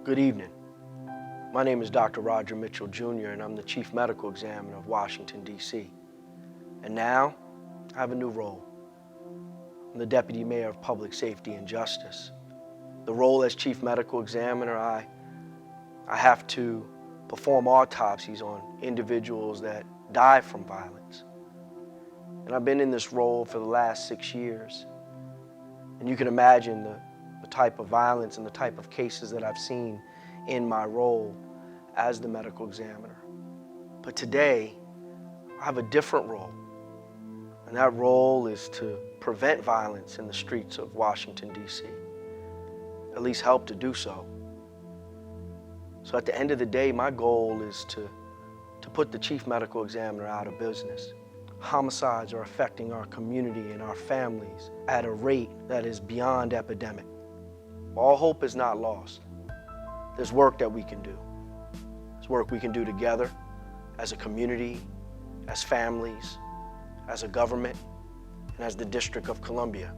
Good evening. My name is Dr. Roger Mitchell Jr. and I'm the Chief Medical Examiner of Washington, D.C. And now, I have a new role. I'm the Deputy Mayor of Public Safety and Justice. The role as Chief Medical Examiner, I have to perform autopsies on individuals that die from violence. And I've been in this role for the last 6 years. And you can imagine the type of violence and the type of cases that I've seen in my role as the medical examiner. But today, I have a different role. And that role is to prevent violence in the streets of Washington, D.C. At least help to do so. So at the end of the day, my goal is to put the Chief Medical Examiner out of business. Homicides are affecting our community and our families at a rate that is beyond epidemic. All hope is not lost. There's work that we can do. There's work we can do together as a community, as families, as a government, and as the District of Columbia.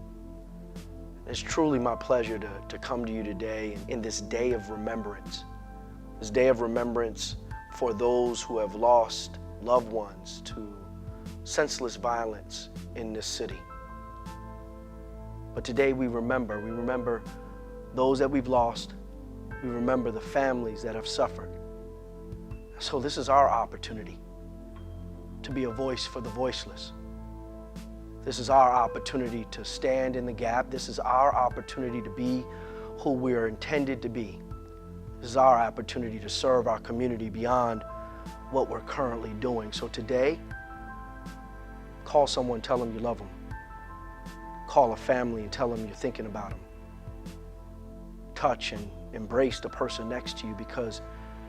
It's truly my pleasure to come to you today in this day of remembrance. This day of remembrance for those who have lost loved ones to senseless violence in this city. But today we remember those that we've lost. We remember the families that have suffered. So this is our opportunity to be a voice for the voiceless. This is our opportunity to stand in the gap. This is our opportunity to be who we are intended to be. This is our opportunity to serve our community beyond what we're currently doing. So today, call someone, tell them you love them. Call a family and tell them you're thinking about them. Touch and embrace the person next to you, because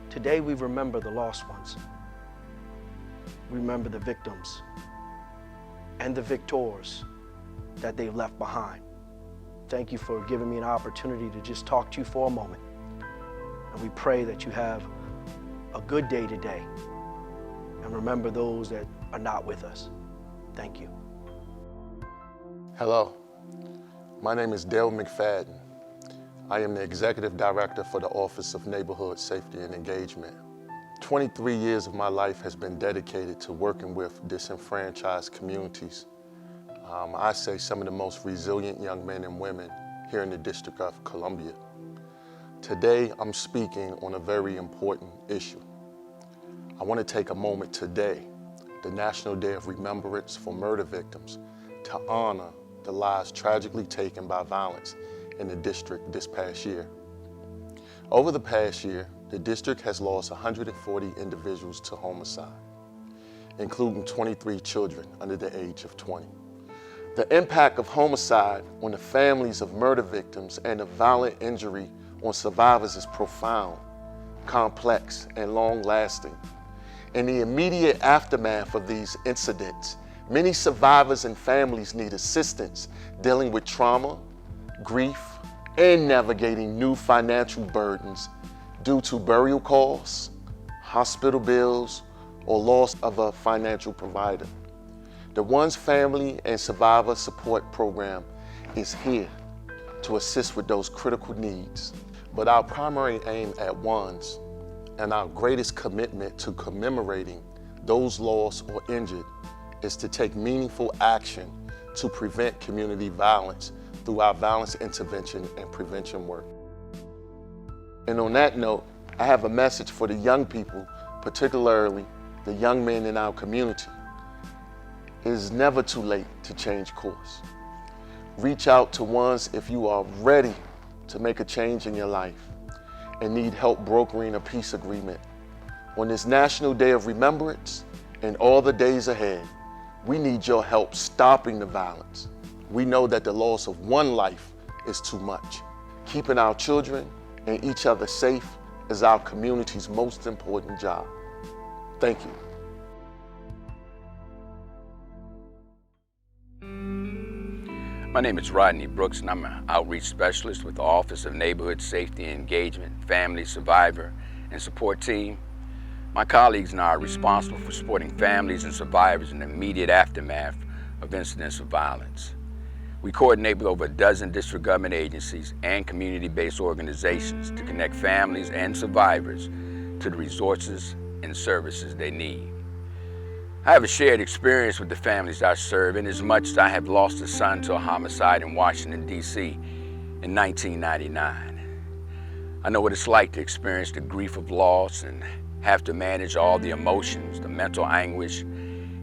today we remember the lost ones. We remember the victims and the victors that they've left behind. Thank you for giving me an opportunity to just talk to you for a moment. And we pray that you have a good day today. And remember those that are not with us. Thank you. Hello, my name is Dale McFadden. I am the Executive Director for the Office of Neighborhood Safety and Engagement. 23 years of my life has been dedicated to working with disenfranchised communities. I say some of the most resilient young men and women here in the District of Columbia. Today, I'm speaking on a very important issue. I want to take a moment today, the National Day of Remembrance for murder victims, to honor the lives tragically taken by violence in the district this past year. Over the past year, the district has lost 140 individuals to homicide, including 23 children under the age of 20. The impact of homicide on the families of murder victims and the violent injury on survivors is profound, complex, and long-lasting. In the immediate aftermath of these incidents, many survivors and families need assistance dealing with trauma, grief, and navigating new financial burdens due to burial costs, hospital bills, or loss of a financial provider. The One's Family and Survivor Support Program is here to assist with those critical needs. But our primary aim at One's and our greatest commitment to commemorating those lost or injured is to take meaningful action to prevent community violence through our violence intervention and prevention work. And on that note, I have a message for the young people, particularly the young men in our community. It is never too late to change course. Reach out to One's if you are ready to make a change in your life and need help brokering a peace agreement. On this National Day of Remembrance and all the days ahead, we need your help stopping the violence. We know that the loss of one life is too much. Keeping our children and each other safe is our community's most important job. Thank you. My name is Rodney Brooks, and I'm an outreach specialist with the Office of Neighborhood Safety and Engagement, Family, Survivor, and Support Team. My colleagues and I are responsible for supporting families and survivors in the immediate aftermath of incidents of violence. We coordinate with over a dozen district government agencies and community-based organizations to connect families and survivors to the resources and services they need. I have a shared experience with the families I serve, in as much as I have lost a son to a homicide in Washington, D.C. in 1999. I know what it's like to experience the grief of loss and have to manage all the emotions, the mental anguish,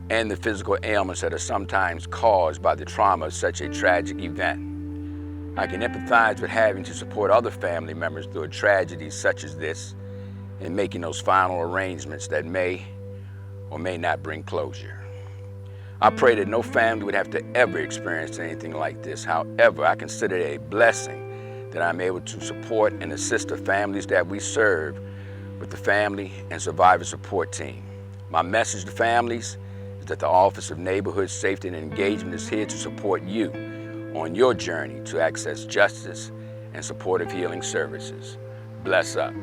and the physical ailments that are sometimes caused by the trauma of such a tragic event. I can empathize with having to support other family members through a tragedy such as this and making those final arrangements that may or may not bring closure. I pray that no family would have to ever experience anything like this. However, I consider it a blessing that I'm able to support and assist the families that we serve with the Family and Survivor Support Team. My message to families is that the Office of Neighborhood Safety and Engagement is here to support you on your journey to access justice and supportive healing services. Bless up.